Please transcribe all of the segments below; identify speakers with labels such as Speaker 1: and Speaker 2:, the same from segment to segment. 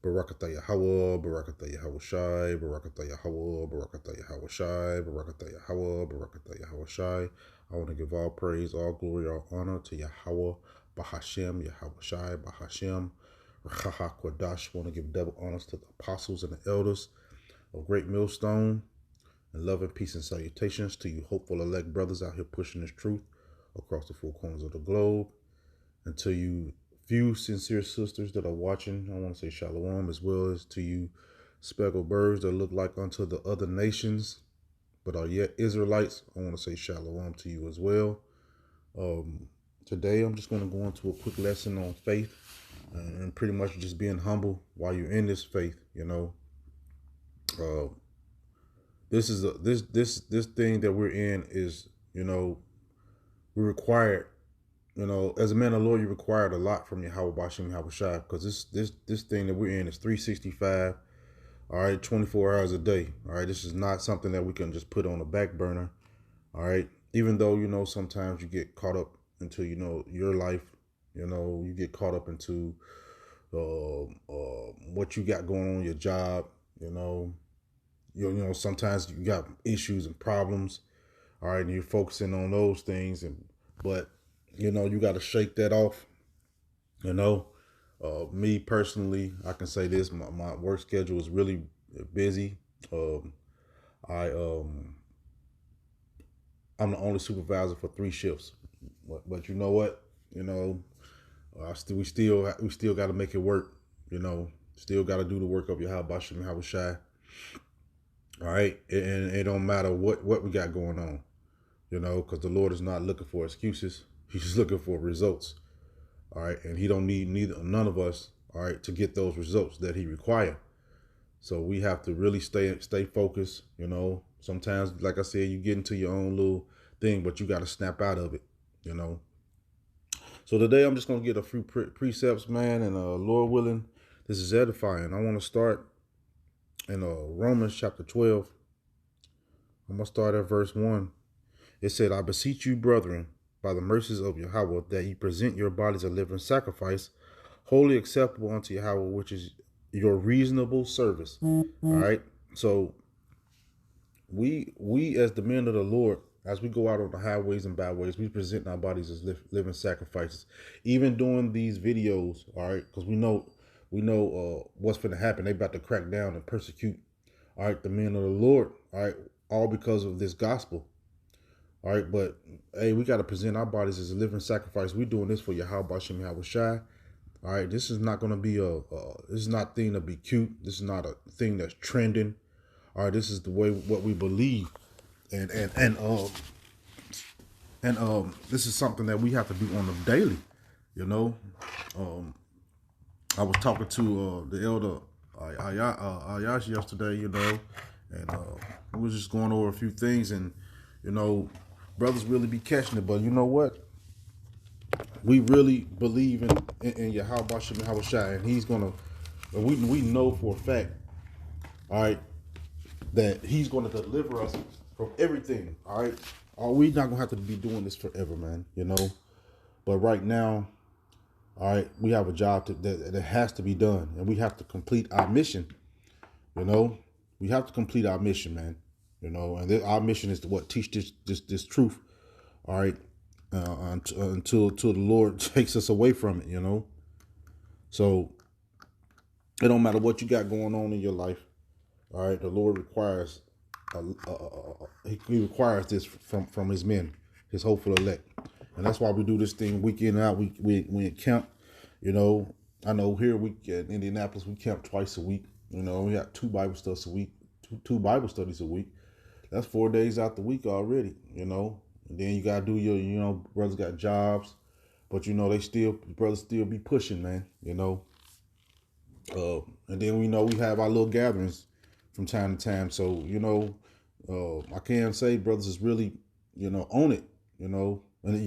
Speaker 1: Barakatah Yahweh, Barakatah Yahweh Shai, Barakatah Yahweh, Barakatah Yahweh Shai, Barakatah Yahweh, Barakatah Yahweh Shai. I want to give all praise, all glory, all honor to Yahweh, Bahashem, Yahweh Shai, Bahashem, Rachaha Kodash. I want to give double honors to the apostles and the elders of Great Millstone, and love and peace and salutations to you hopeful elect brothers out here pushing this truth across the four corners of the globe. And to you few sincere sisters that are watching, I want to say shalom, as well as to you speckled birds that look like unto the other nations, but are yet Israelites. I want to say shalom to you as well. Today, I'm just going to go into a quick lesson on faith and pretty much just being humble while you're in this faith. This is this thing that we're in is, we're required. As a man of the Lord, you required a lot from Yahweh Bashim Yahweh Shai, because this thing that we're in is 365, all right, 24 hours a day. All right. This is not something that we can just put on the back burner. All right. Even though, sometimes you get caught up into, your life, you get caught up into what you got going on, your job, sometimes you got issues and problems. All right. And you're focusing on those things. But you got to shake that off. Me personally, I can say this: my work schedule is really busy. I I'm the only supervisor for 3 shifts, but you know what? We still got to make it work. Still got to do the work of Yahweh Bashim Yahweh Shai. All right, and it don't matter what we got going on. Because the Lord is not looking for excuses; He's just looking for results. All right, and He don't need none of us, all right, to get those results that He require. So we have to really stay focused. Sometimes, like I said, you get into your own little thing, but you got to snap out of it. So today I'm just gonna get a few precepts, man, and Lord willing, this is edifying. I want to start in Romans chapter 12. I'm gonna start at verse 1. It said, "I beseech you, brethren, by the mercies of Yahweh, that ye present your bodies a living sacrifice, wholly acceptable unto Yahweh, which is your reasonable service." All right. So we as the men of the Lord, as we go out on the highways and byways, we present our bodies as living sacrifices. Even doing these videos, all right, because we know what's going to happen. They about to crack down and persecute, all right, the men of the Lord, all right, all because of this gospel. All right, but hey, we got to present our bodies as a living sacrifice. We're doing this for Yahweh Bashim Yahweh Shai. All right, this is not going to be this is not a thing to be cute. This is not a thing that's trending. All right, this is the way what we believe, and this is something that we have to do on the daily. I was talking to the elder Ayash yesterday, and we was just going over a few things, and brothers really be catching it. But you know what? We really believe in Yahweh Bashim Yahweh Shai, and He's gonna. We know for a fact, all right, that He's gonna deliver us from everything. All right, we not gonna have to be doing this forever, man. But right now, all right, we have a job that has to be done, and we have to complete our mission. We have to complete our mission, man. And our mission is to teach this truth. All right, until the Lord takes us away from it. So it don't matter what you got going on in your life. All right, the Lord requires He requires this from His men, His hopeful elect, and that's why we do this thing week in and out. We camp. I know here in Indianapolis we camp twice a week. We got 2 Bible studies a week, two Bible studies a week. That's 4 days out the week already. And then you gotta do your, brothers got jobs, but brothers still be pushing, man. And then we have our little gatherings from time to time. So I can say brothers is really on it. And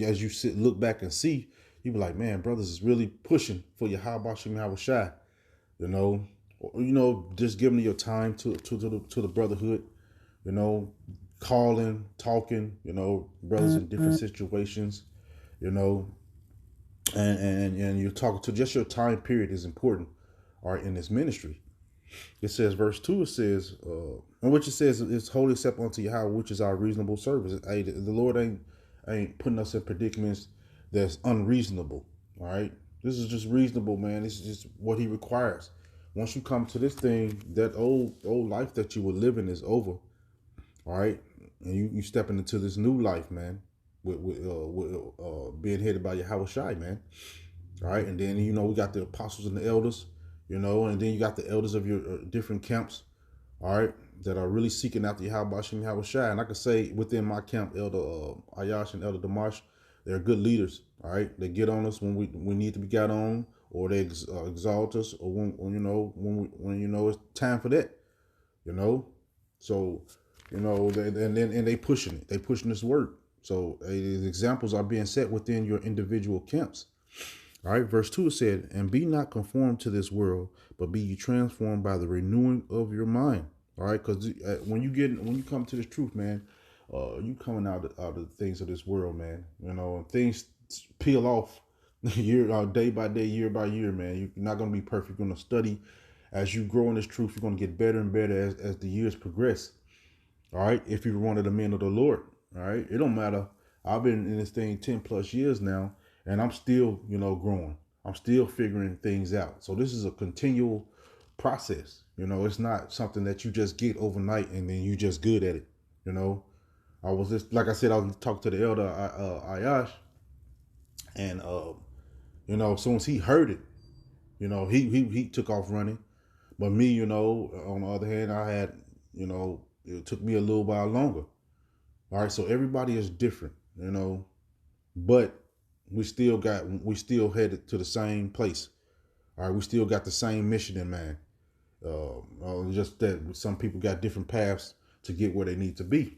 Speaker 1: as you look back and see, you be like, man, brothers is really pushing for your Bashim Yahweh Shai. Just giving your time to the brotherhood. Calling, talking. Brothers in different situations. And you're talking to just your time period is important. are in this ministry. It says, verse 2, it says, in which it says, it's wholly accept unto Yahweh, which is our reasonable service. Hey, the Lord ain't putting us in predicaments that's unreasonable. All right. This is just reasonable, man. This is just what he requires. Once you come to this thing, that old life that you were living is over. All right. And you stepping into this new life, man, with being headed by Yahweh Shai, man. All right. And then, we got the apostles and the elders, and then you got the elders of your different camps, all right, that are really seeking after Yahweh Shem Yahweh Shai. And I could say within my camp, Elder Ayash and Elder Damash, they're good leaders, all right. They get on us when we need to be got on, or they exalt us, or when it's time for that, So, and they pushing it. They pushing this work. So the examples are being set within your individual camps. All right, verse 2 said, and be not conformed to this world, but be ye transformed by the renewing of your mind. All right, because when you come to this truth, man, you coming out of the things of this world, man. And things peel off day by day, year by year, man. You're not gonna be perfect. You're gonna study as you grow in this truth. You're gonna get better and better as the years progress. All right, if you're one of the men of the Lord, all right, it don't matter. I've been in this thing 10 plus years now. And I'm still, growing. I'm still figuring things out. So this is a continual process. It's not something that you just get overnight and then you just good at it. I was just, like I said, I was talking to the elder Ayash, and as soon as he heard it, he took off running. But me, on the other hand, I had, it took me a little while longer. All right, so everybody is different, but we still headed to the same place. All right, we still got the same mission in mind. Just that some people got different paths to get where they need to be.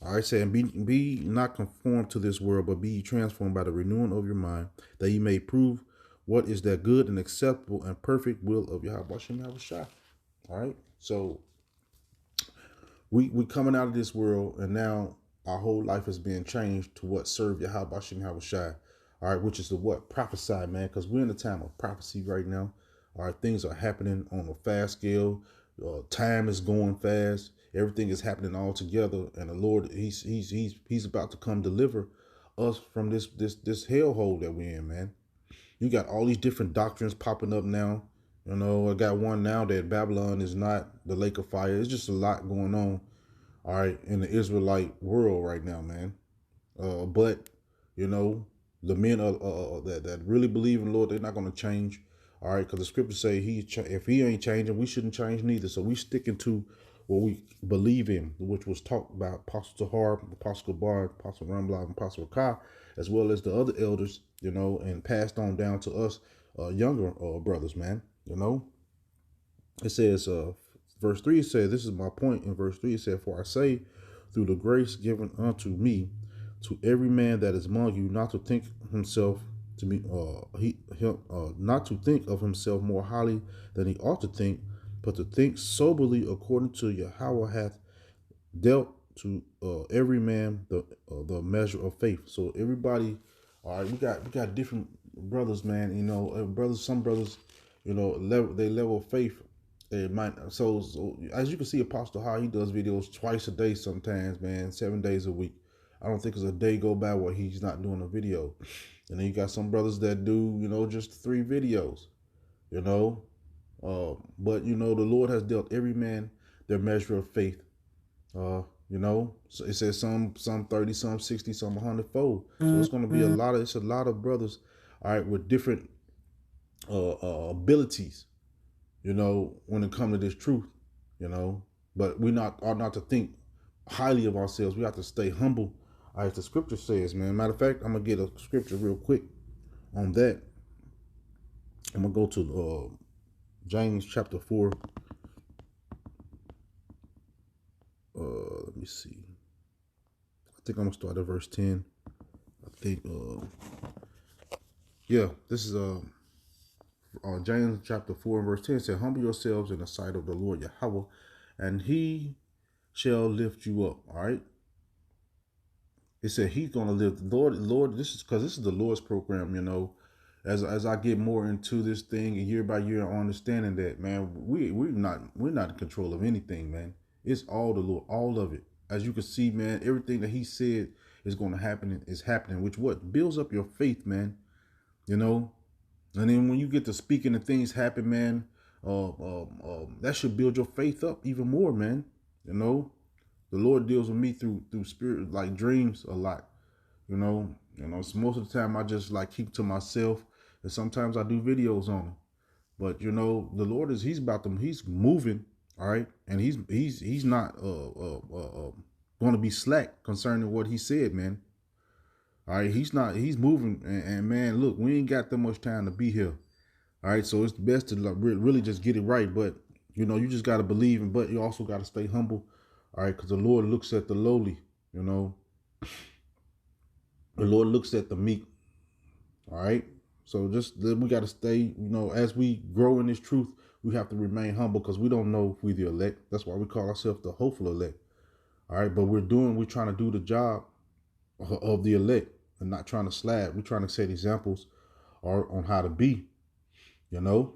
Speaker 1: All right, saying be not conformed to this world, but be transformed by the renewing of your mind, that ye may prove what is that good and acceptable and perfect will of Yahweh Shem Yahweh Shai. All right, so we coming out of this world, and now our whole life is being changed to what serve Yahweh Shem Yahweh Shai. All right, which is the what? Prophesy, man, because we're in a time of prophecy right now. All right, things are happening on a fast scale. Time is going fast. Everything is happening all together, and the Lord, he's about to come deliver us from this hellhole that we're in, man. You got all these different doctrines popping up now. I got one now that Babylon is not the lake of fire. It's just a lot going on, all right, in the Israelite world right now, man. But the men that really believe in the Lord, they're not going to change. All right, because the scriptures say if he ain't changing, we shouldn't change neither. So we sticking to what we believe in, which was taught by Apostle Tahar, Apostle Gabar, Apostle Ramblov, and Apostle Kai, as well as the other elders, and passed on down to us younger brothers, man. It says, verse 3 says, this is my point in verse 3, it said, for I say, through the grace given unto me, to every man that is among you, not to think himself to be not to think of himself more highly than he ought to think, but to think soberly according to Yahweh hath dealt to every man the measure of faith. So everybody, all right, we got different brothers, man. Some brothers, level of faith. It might so as you can see, Apostle how he does videos twice a day sometimes, man, 7 days a week. I don't think there's a day go by where he's not doing a video. And then you got some brothers that do, just 3 videos, But, the Lord has dealt every man their measure of faith. So it says some 30, some 60, some 100-fold. So it's going to be a lot of brothers, all right, with different abilities, when it comes to this truth, But we ought not to think highly of ourselves. We have to stay humble. All right, the scripture says, man. Matter of fact, I'm going to get a scripture real quick on that. I'm going to go to James chapter 4. Let me see. I think I'm going to start at verse 10. I think, this is James chapter 4 and verse 10. It said, humble yourselves in the sight of the Lord Yahweh, and he shall lift you up. All right. It said he's going to live. Lord, this is because this is the Lord's program, as I get more into this thing and year by year, I'm understanding that, man, we're not in control of anything, man. It's all the Lord, all of it. As you can see, man, everything that He said is going to happen is happening, which what builds up your faith, man. You know, and then when you get to speaking and things happen, man, that should build your faith up even more, man. You know, the Lord deals with me through spirit like dreams a lot. So most of the time I just like keep to myself, and sometimes I do videos on them. But the Lord He's about them. He's moving, all right, and he's not going to be slack concerning what He said, man. All right, he's not. He's moving, and man, look, we ain't got that much time to be here. All right, so it's best to really just get it right. But you just got to believe, but you also got to stay humble. All right, because the Lord looks at the lowly. The Lord looks at the meek. All right. So we got to stay, as we grow in this truth, we have to remain humble because we don't know if we're the elect. That's why we call ourselves the hopeful elect. All right. But we're trying to do the job of the elect and not trying to slab. We're trying to set examples on how to be, I'm going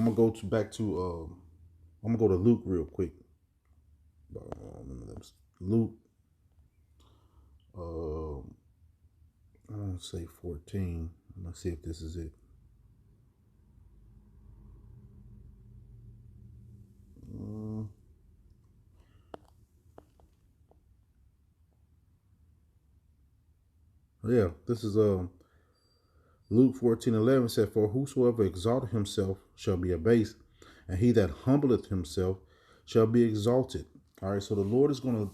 Speaker 1: to go I'm going to go to Luke real quick. Luke. I want to say 14. I'm going to see if this is it. Yeah, this is Luke 14:11 said, "For whosoever exalteth himself shall be abased, and he that humbleth himself shall be exalted." All right, so the Lord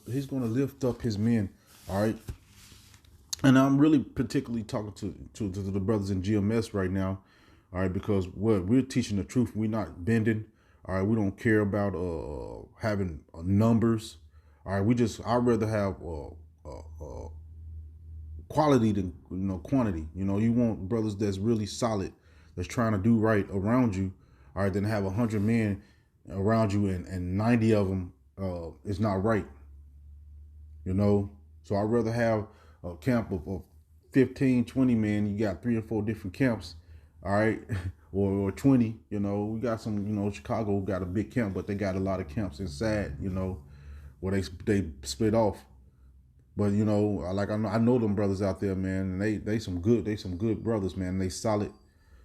Speaker 1: He's gonna lift up His men. All right, and I'm really particularly talking to the brothers in GMS right now. All right, because we're teaching the truth. We're not bending. All right, we don't care about having numbers. All right, I'd rather have quality than quantity. You want brothers that's really solid, that's trying to do right around you. All right, than have 100 men around you and 90 of them is not right. So I'd rather have a camp of 15, 20 men. You got 3 or 4 different camps. All right. or 20, we got some, Chicago got a big camp, but they got a lot of camps inside, where they split off. But like I know them brothers out there, man, and they some good brothers, man. They solid,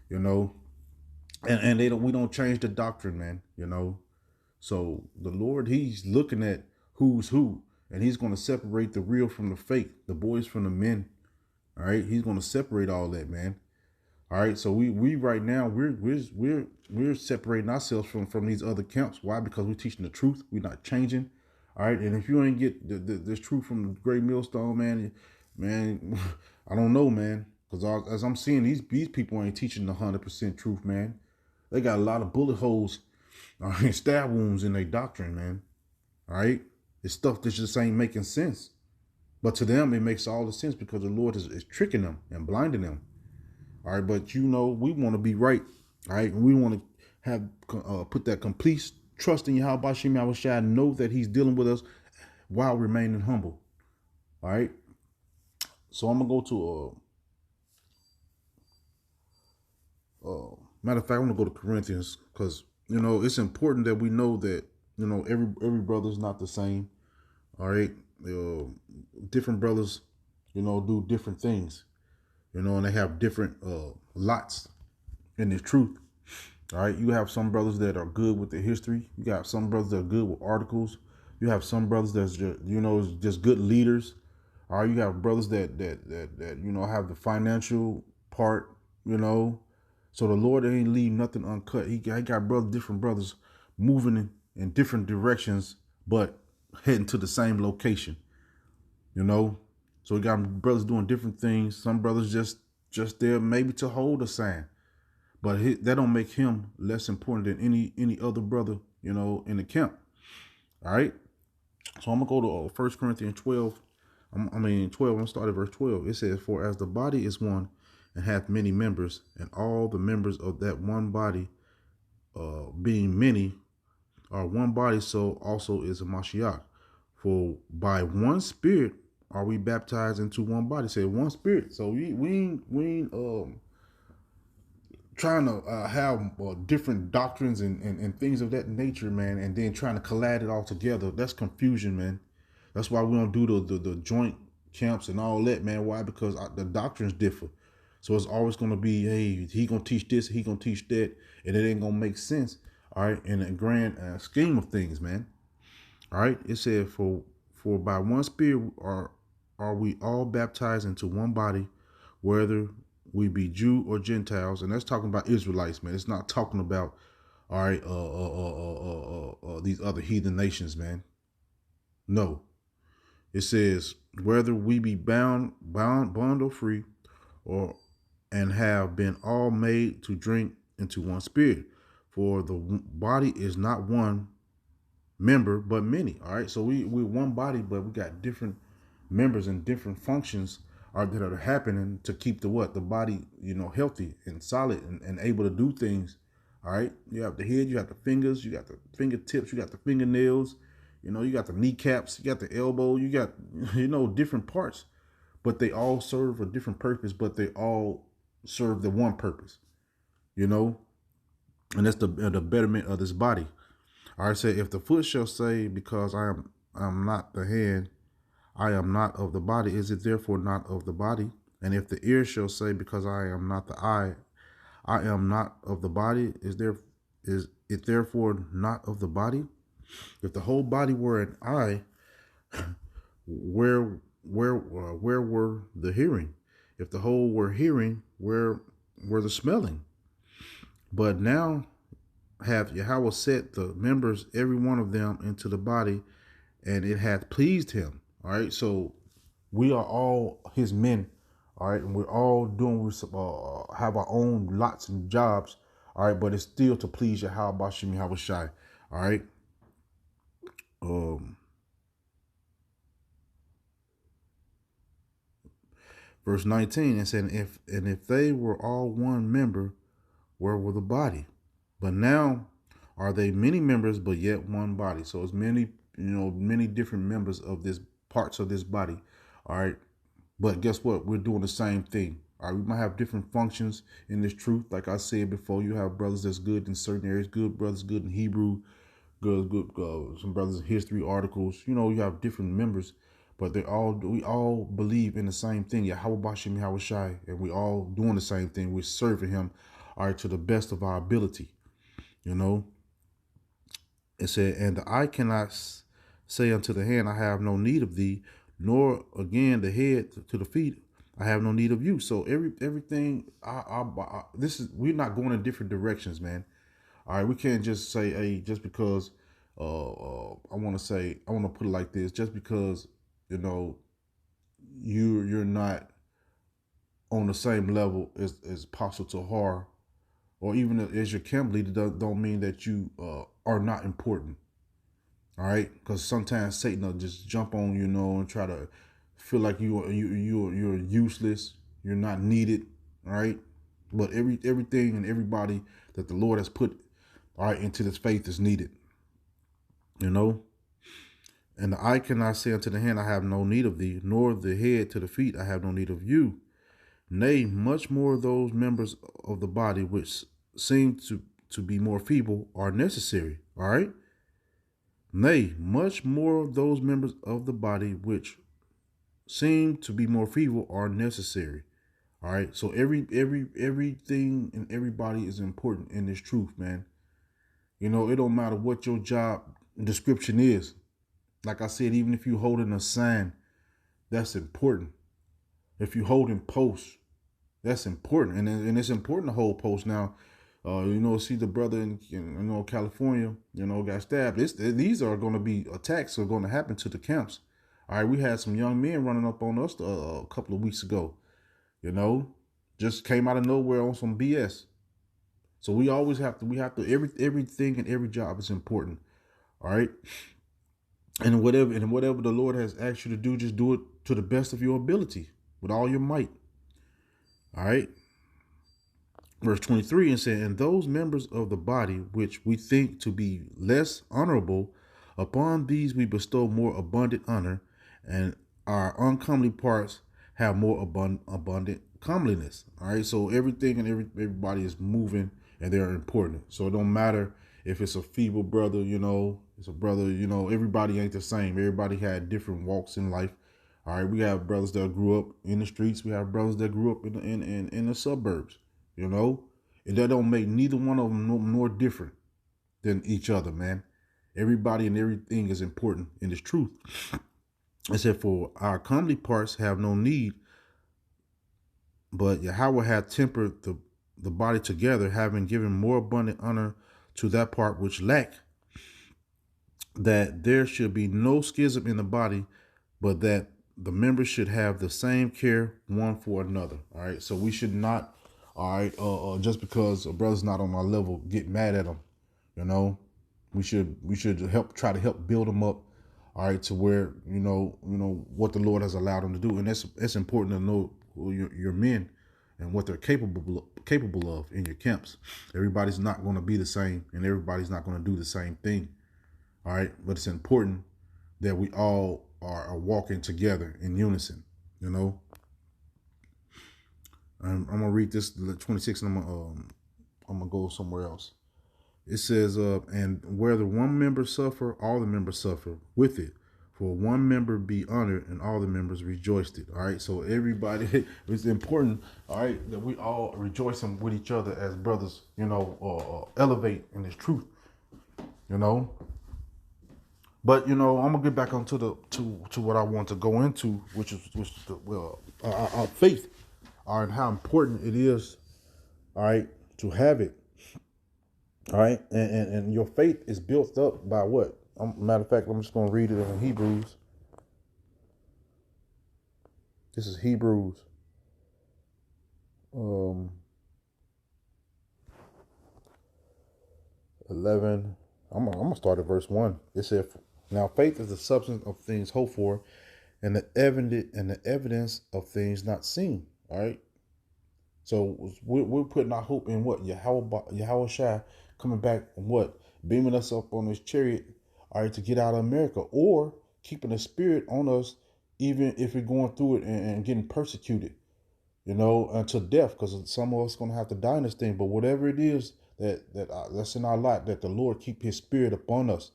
Speaker 1: and we don't change the doctrine, man. So the Lord, He's looking at who's who, and He's going to separate the real from the fake, the boys from the men. All right, He's going to separate all that, man. All right, so we right now we're separating ourselves from these other camps. Why? Because we're teaching the truth. We're not changing. All right, and if you ain't get this truth from the great millstone, man, I don't know, man, because as I'm seeing these people ain't teaching the 100% truth, man. They got a lot of bullet holes, stab wounds in their doctrine, man. All right, it's stuff that just ain't making sense, but to them it makes all the sense because the Lord is tricking them and blinding them. All right, but we want to be right. All right, and we want to have put that complete trust in Yahweh Shem Yahushua, know that He's dealing with us while remaining humble. All right, so I'm gonna go to matter of fact, I'm gonna go to Corinthians because it's important that we know that every brother's not the same. All right, different brothers do different things. And they have different lots in the truth. All right, you have some brothers that are good with the history. You got some brothers that are good with articles. You have some brothers that's just good leaders. All right, you have brothers that have the financial part. So the Lord ain't leave nothing uncut. He got different brothers moving in different directions, but heading to the same location. So we got brothers doing different things. Some brothers just there maybe to hold a sign, but that don't make him less important than any other brother, in the camp. All right. So I'm gonna go to 1 Corinthians 12. 12. I'm gonna start at verse 12. It says, "For as the body is one and hath many members, and all the members of that one body, being many, are one body, so also is a Mashiach. For by one Spirit are we baptized into one body? Say one spirit. So we ain't trying to have different doctrines and things of that nature, man, and then trying to collide it all together. That's confusion, man. That's why we don't do the joint camps and all that, man. Why? Because the doctrines differ. So it's always going to be, hey, he going to teach this, he going to teach that, and it ain't going to make sense, all right, in a grand scheme of things, man. All right, it said, for by one spirit are we all baptized into one body, whether we be Jew or Gentiles, and that's talking about Israelites, man. It's not talking about, all right, these other heathen nations, man. No, it says whether we be bond or free, or and have been all made to drink into one spirit. For the body is not one member, but many. All right. So we're one body, but we got different members and different functions that are happening to keep the body, healthy and solid and able to do things. All right. You have the head, you have the fingers, you got the fingertips, you got the fingernails, you got the kneecaps, you got the elbow, you got, different parts, but they all serve a different purpose, but they all serve the one purpose, and that's the betterment of this body. All right, say if the foot shall say, because I'm not the hand, I am not of the body, is it therefore not of the body? And if the ear shall say, because I am not the eye, I am not of the body, is it therefore not of the body? If the whole body were an eye, where were the hearing? If the whole were hearing, where were the smelling? But now hath Yahweh set the members, every one of them, into the body, and it hath pleased him. All right, so we are all his men. All right, and we're all have our own lots and jobs. All right, but it's still to please Yahweh Bashim Yahweh Shai. All right. Verse 19, it said, if they were all one member, where were the body? But now are they many members, but yet one body. So it's many, many different members of this parts of this body. All right. But guess what? We're doing the same thing. All right. We might have different functions in this truth. Like I said before, you have brothers that's good in certain areas, good brothers good in Hebrew, good, some brothers in history articles. You have different members, but we all believe in the same thing. Yahweh Bashim Yahweh Shai, and we all doing the same thing. We're serving him, all right, to the best of our ability. It said, and the eye cannot say unto the hand, I have no need of thee, nor again the head to the feet, I have no need of you. So everything, we're not going in different directions, man. All right, we can't just say, hey, just because, I want to put it like this, just because, you're not on the same level as Apostle Tahar, or even as your camp leader, don't mean that you are not important. All right, because sometimes Satan will just jump on you, and try to feel like you're useless, you're not needed. All right, but everything and everybody that the Lord has put, all right, into this faith is needed. And the eye cannot say unto the hand, I have no need of thee, nor the head to the feet, I have no need of you. Nay, much more those members of the body which seem to be more feeble are necessary. All right. Nay, much more those members of the body which seem to be more feeble are necessary. All right. So everything and everybody is important in this truth, man. It don't matter what your job description is. Like I said, even if you holding a sign, that's important. If you holding posts, that's important, and it's important to hold posts. Now, see the brother in California, got stabbed. These are going to be attacks that are going to happen to the camps. All right, we had some young men running up on us a couple of weeks ago. Just came out of nowhere on some BS. So we always have to. Everything and every job is important. All right. And whatever the Lord has asked you to do, just do it to the best of your ability, with all your might. All right. Verse 23, and said, and those members of the body which we think to be less honorable, upon these we bestow more abundant honor, and our uncomely parts have more abundant comeliness. All right, so everything and everybody is moving and they're important. So it don't matter if it's a feeble brother, it's a brother, everybody ain't the same. Everybody had different walks in life. All right, we have brothers that grew up in the streets. We have brothers that grew up in the suburbs, and that don't make neither one of them more different than each other, man. Everybody and everything is important in this truth. It said, for our comely parts have no need, but Yahweh hath tempered the body together, having given more abundant honor to that part which lack, that there should be no schism in the body, but that the members should have the same care one for another. All right, so we should not, all right, just because a brother's not on our level, get mad at him. We should try to help build them up. All right, to where what the Lord has allowed them to do, and that's important to know who your men and what they're capable of in your camps. Everybody's not going to be the same, and everybody's not going to do the same thing. All right, but it's important that we all are walking together in unison. I'm gonna read this 26, and I'm gonna go somewhere else. It says, and where the one member suffer, all the members suffer with it. For one member be honored, and all the members rejoiced it. All right, so everybody, it's important, all right, that we all rejoicing with each other as brothers, elevate in this truth, But I'm gonna get back onto to what I want to go into, which is our faith, all right, and how important it is, all right, to have it. All right, and your faith is built up by what? Matter of fact, I'm just going to read it in Hebrews. This is Hebrews 11. I'm gonna start at verse 1. It said, "Now faith is the substance of things hoped for, and the evidence of things not seen." All right. So we're putting our hope in what? Yahweh Shai coming back and what? Beaming us up on his chariot, all right, to get out of America, or keeping the spirit on us, even if we're going through it and getting persecuted, until death, because some of us going to have to die in this thing. But whatever it is that's in our lot, that the Lord keep his spirit upon us,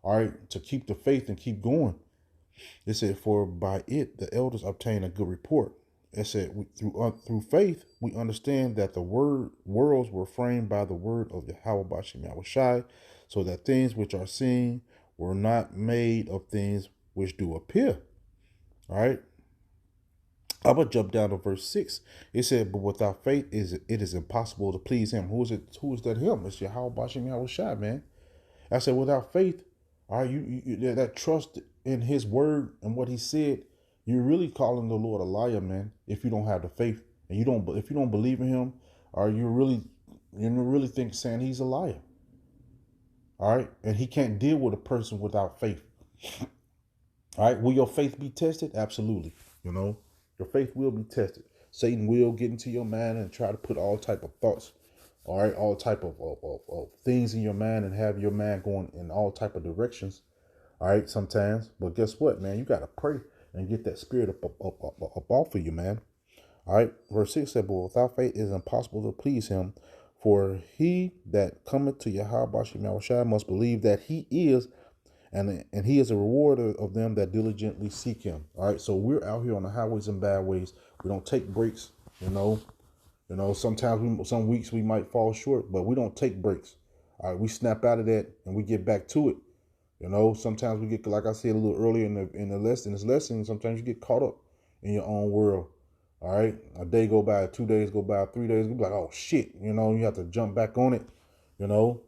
Speaker 1: all right, to keep the faith and keep going. It said, for by it the elders obtain a good report. It said, through faith, we understand that the worlds were framed by the word of Yahweh Bashem Yahweh Shai, so that things which are seen were not made of things which do appear. All right. I'm going to jump down to verse 6. It said, but without faith, it is impossible to please him. Who is it? Who is that him? It's Yahweh Bashem Yahweh Shai, man. I said, without faith, all right, you that trust in his word and what he said, you're really calling the Lord a liar, man. If you don't have the faith and if you don't believe in him, or you really think saying he's a liar. All right, and he can't deal with a person without faith. All right, will your faith be tested? Absolutely. Your faith will be tested. Satan will get into your mind and try to put all type of thoughts, all right, all type of things in your mind, and have your mind going in all type of directions. All right, sometimes. But guess what, man? You got to pray and get that spirit up off of you, man. All right, verse 6 said, but without faith it is impossible to please him. For he that cometh to Yahweh Bashem Yahweh Shai must believe that he is, and he is a rewarder of them that diligently seek him. All right, so we're out here on the highways and byways. We don't take breaks, sometimes some weeks we might fall short, but we don't take breaks. All right, we snap out of that and we get back to it. Sometimes we get, like I said a little earlier in this lesson, sometimes you get caught up in your own world. All right, a day go by, 2 days go by, 3 days, you be like, oh shit, you have to jump back on it, and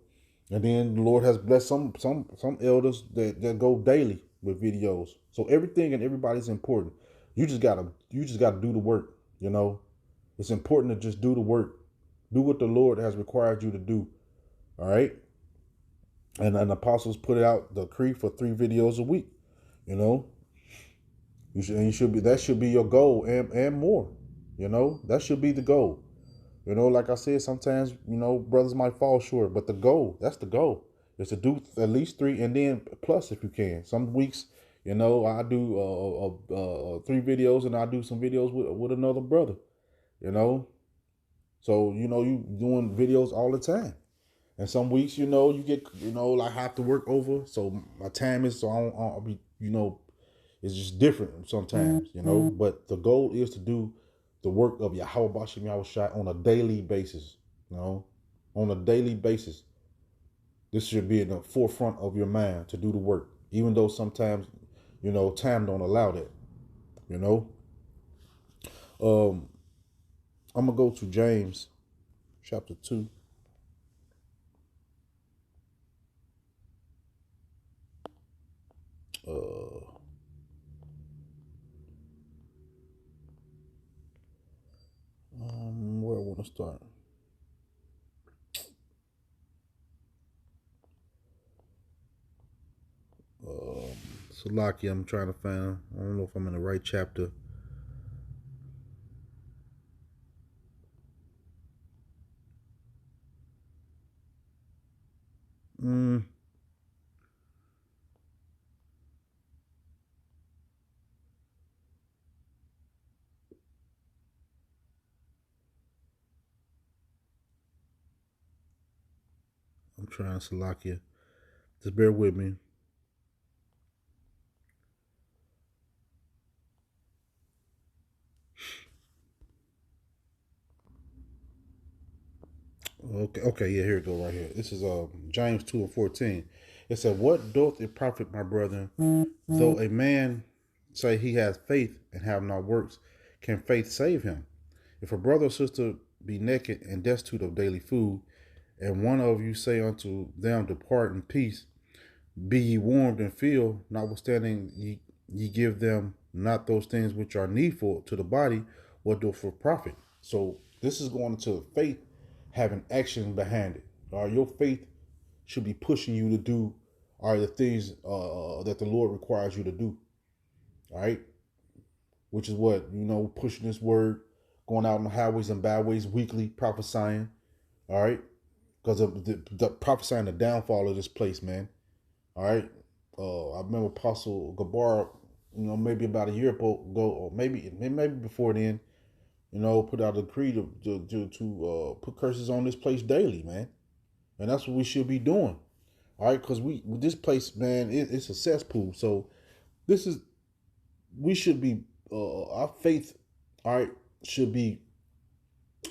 Speaker 1: then the Lord has blessed some elders that go daily with videos. So everything and everybody's important. You just gotta do the work. It's important to just do the work, do what the Lord has required you to do. All right. And apostles put out the decree for 3 videos a week. That should be your goal and more. That should be the goal. Like I said, sometimes, brothers might fall short, but that's the goal, is to do at least 3, and then plus if you can. Some weeks, You know, I do 3 videos, and I do some videos with another brother. You know, so you know you doing videos all the time. And some weeks, you know, you get, you know, like have to work over. So my time is, so I'll be, you know, it's just different sometimes, you know. But the goal is to do the work of Yahweh Bashim Yahushai on a daily basis, you know, on a daily basis. This should be in the forefront of your mind to do the work, even though sometimes, you know, time don't allow that, you know. Um, I'm gonna go to James chapter 2. Where I want to start? Salaki, I'm trying to find. I don't know if I'm in the right chapter. I'm trying, Salakia. Just bear with me. Okay, yeah, here we go, right here. This is James 2:14. It said, "What doth it profit, my brethren, though a man say he has faith and have not works? Can faith save him? If a brother or sister be naked and destitute of daily food, and one of you say unto them, Depart in peace, be ye warmed and filled, notwithstanding ye give them not those things which are needful to the body, what do for profit?" So this is going into faith having action behind it. Your faith should be pushing you to do the things that the Lord requires you to do. All right, which is what, you know, pushing this word, going out on the highways and byways weekly, prophesying. All right, because of the prophesying the downfall of this place, man. All right. I remember Apostle Gabar, you know, maybe about a year ago, or maybe before then, you know, put out a decree to put curses on this place daily, man. And that's what we should be doing. All right, because this place, man, it's a cesspool. So this is, we should be, our faith, all right, should be,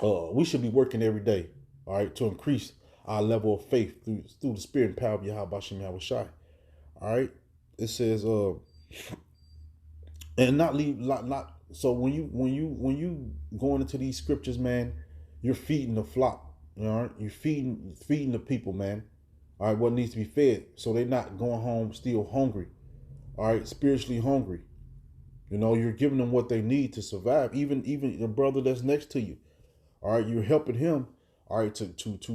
Speaker 1: we should be working every day, all right, to increase our level of faith through the spirit and power of Yahweh Bashim Yahweh Shai. All right, it says, and not leave, not. So when you going into these scriptures, man, you're feeding the flock. You know, you're feeding the people, man. All right, what needs to be fed, so they're not going home still hungry. All right, spiritually hungry. You know, you're giving them what they need to survive. Even the brother that's next to you. All right, you're helping him. All right, to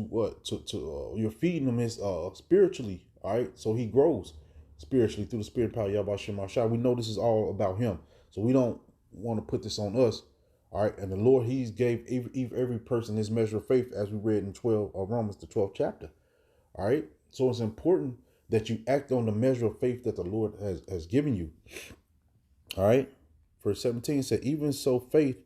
Speaker 1: what to you're feeding him his spiritually. All right, so he grows spiritually through the spirit power Yabashim Mashah. We know this is all about him, so we don't want to put this on us. All right, and the Lord, He's gave every person his measure of faith, as we read in Romans the 12th chapter. All right, so it's important that you act on the measure of faith that the Lord has given you. All right, verse 17 said, "Even so, faith,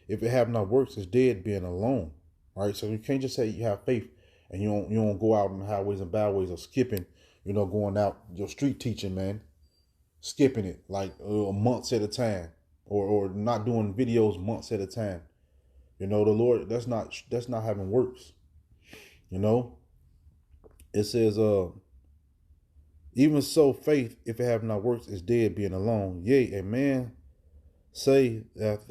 Speaker 1: if it have not works, is dead, being alone." All right, so you can't just say you have faith and you don't go out on the highways and byways or skipping, you know, going out your street teaching, man, skipping it like months at a time, or not doing videos months at a time. You know, the Lord, that's not having works. You know, it says, "Even so, faith, if it have not works, is dead, being alone. Yea, a man say that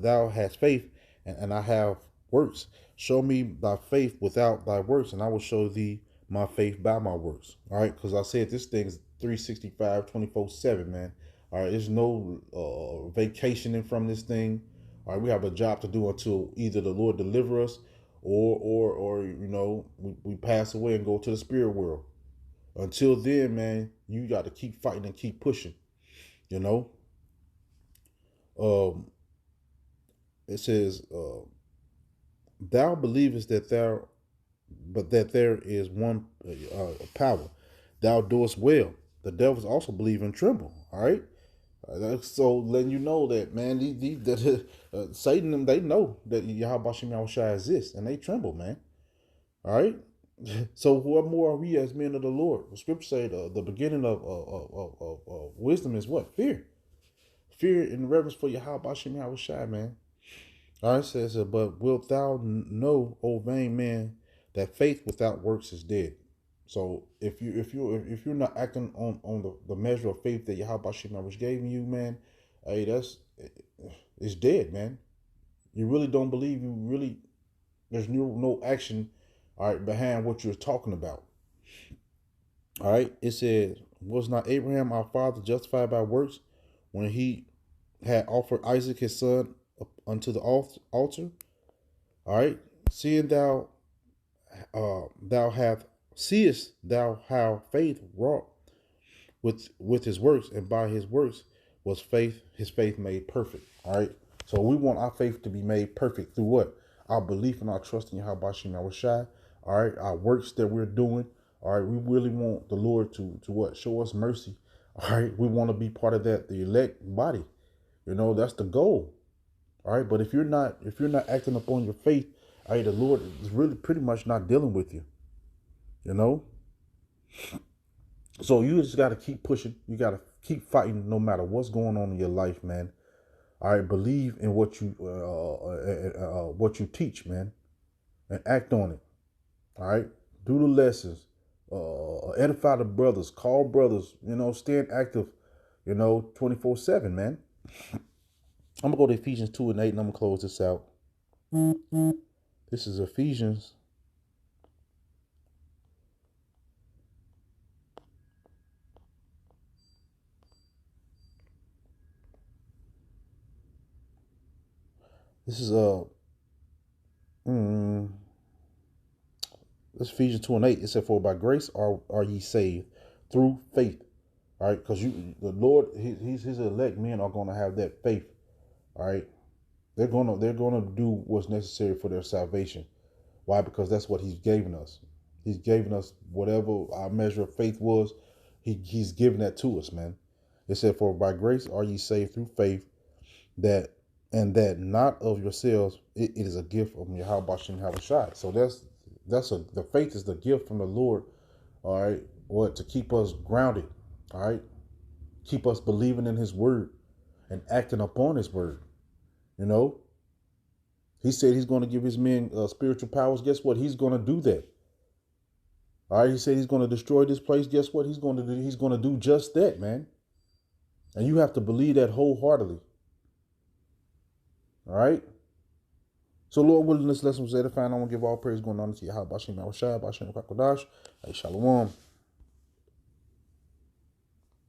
Speaker 1: thou hast faith, and I have works. Show me thy faith without thy works, and I will show thee my faith by my works." All right, because I said this thing is 365, 24/7, man. All right, there's no vacationing from this thing. All right, we have a job to do until either the Lord deliver us, or you know, we pass away and go to the spirit world. Until then, man, you got to keep fighting and keep pushing. You know, um, it says, "Thou believest but that there is one power. Thou doest well. The devils also believe and tremble." All right. So letting you know that, man, that Satan them, they know that Yahweh Shem Yahushua exists, and they tremble, man. All right. So what more are we as men of the Lord? The scripture say the beginning of wisdom is what? Fear. Fear and reverence for Yahweh Shem Yahushua, man. All right, it says, but wilt thou know, O vain man, that faith without works is dead. So if you're not acting on the measure of faith that Yahweh Shem Yahushua gave you, man, hey, it's dead, man. You really don't believe. You really there's no action, all right, behind what you're talking about. All right, it says, was not Abraham our father justified by works when he had offered Isaac his son unto the altar? All right, seeing thou have seest thou how faith wrought with his works, and by his works was his faith made perfect. All right, so we want our faith to be made perfect through what? Our belief and our trust in Yahweh Shem Yahushua. All right, our works that we're doing. All right, we really want the Lord to what? Show us mercy. All right, we want to be part of that, the elect body. You know, that's the goal. All right, but if you're not acting upon your faith, all right, the Lord is really pretty much not dealing with you. You know, so you just got to keep pushing. You got to keep fighting, no matter what's going on in your life, man. All right, believe in what you teach, man, and act on it. All right, do the lessons, edify the brothers, call brothers. You know, stand active. You know, 24/7, man. I'm gonna go to Ephesians 2:8, and I'm gonna close this out. This is Ephesians. This is this Ephesians 2:8. It said, "For by grace are ye saved through faith." All right, because the Lord, his elect men are gonna have that faith. All right, they're gonna do what's necessary for their salvation. Why? Because that's what He's given us. He's given us whatever our measure of faith was. He's given that to us, man. It said, "For by grace are ye saved through faith, that that not of yourselves. It is a gift of Yahweh Shem Yahushua." So the faith is the gift from the Lord. All right, what to keep us grounded. All right, keep us believing in His word and acting upon His word. You know, He said He's going to give His men spiritual powers. Guess what? He's going to do that. All right, He said He's going to destroy this place. Guess what? He's going to do. He's going to do just that, man. And you have to believe that wholeheartedly. All right. So, Lord willing, this lesson was edifying. I want to give all praise going on to Yahweh Bashem Yahushua, Bashem Kakodash. Hey, Shalom.